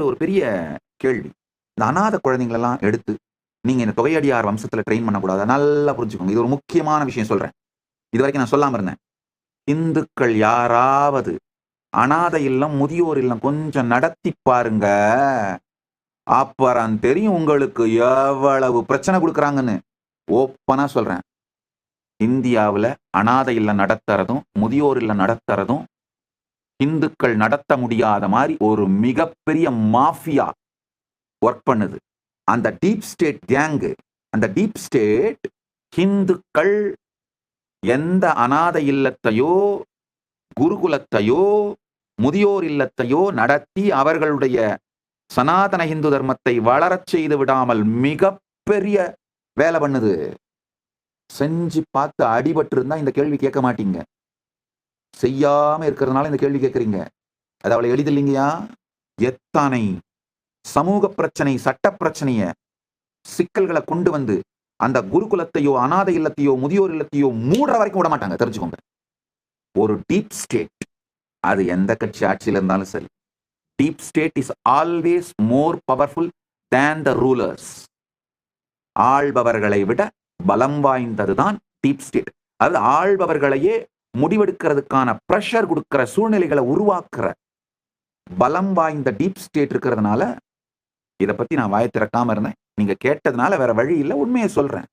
ஒரு பெரிய கேள்வி. இந்த அநாத குழந்தைங்களெல்லாம் எடுத்து, நீங்க இந்த தொகையடியார் வம்சத்துல ட்ரெயின் பண்ணக்கூடாதா? நல்லா புரிஞ்சுக்கோங்க. இது ஒரு முக்கியமான விஷயம் சொல்றேன். இதுவரைக்கும் நான் சொல்லாம இருந்தேன். இந்துக்கள் யாராவது அநாதை இல்லம், முதியோர் இல்லம் கொஞ்சம் நடத்தி பாருங்க. அப்புறம் தெரியும் உங்களுக்கு எவ்வளவு பிரச்சனை குடுக்குறாங்கன்னு. ஓப்பனா சொல்றேன். இந்தியாவுல அநாதை இல்லம் நடத்துறதும், முதியோர் இல்லம் நடத்துறதும், இந்துக்கள் நடத்த முடியாத மாரி ஒரு மிகப்பெரிய மாஃபியா வொர்க் பண்ணுது. அந்த டீப் ஸ்டேட் கேங்கு, அந்த டீப் ஸ்டேட் ஹிந்துக்கள் எந்த அநாதை இல்லத்தையோ, குருகுலத்தையோ, முதியோர் இல்லத்தையோ நடத்தி அவர்களுடைய சனாதன இந்து தர்மத்தை வளரச் செய்து விடாமல் மிகப்பெரிய வேலை பண்ணுது. செஞ்சு பார்த்து அடிபட்டு இருந்தா இந்த கேள்வி கேட்க மாட்டீங்க. செய்யாம இருக்கிறதுனால இந்த கேள்வி கேட்கறீங்க. அது அவ்வளவு எளிதில்லைங்கயா. எத்தனை சமூக பிரச்சனை, சட்ட பிரச்சனைய, சிக்கல்களை கொண்டு வந்து அந்த குருகுலத்தையோ, அநாதை இல்லத்தையோ, முதியோர் இல்லத்தையோ மூடுற வரைக்கும் விட மாட்டாங்க. தெரிஞ்சுக்கோங்க. ஒரு டீப் ஸ்டேட், அது எந்த கட்சி ஆட்சியில் இருந்தாலும் சரி, deep state is always more powerful than the rulers. ஆள்பவர்களை விட பலம் வாய்ந்ததுதான் டீப் ஸ்டேட். அதாவது ஆள்பவர்களையே முடிவெடுக்கிறதுக்கான பிரஷர் கொடுக்கிற சூழ்நிலைகளை உருவாக்குற பலம் வாய்ந்த டீப் ஸ்டேட் இருக்கிறதுனால இதை பத்தி நான் வாயை திறக்காம இருந்தேன். நீங்க கேட்டதுனால வேற வழி இல்லை, உண்மையை சொல்றேன்.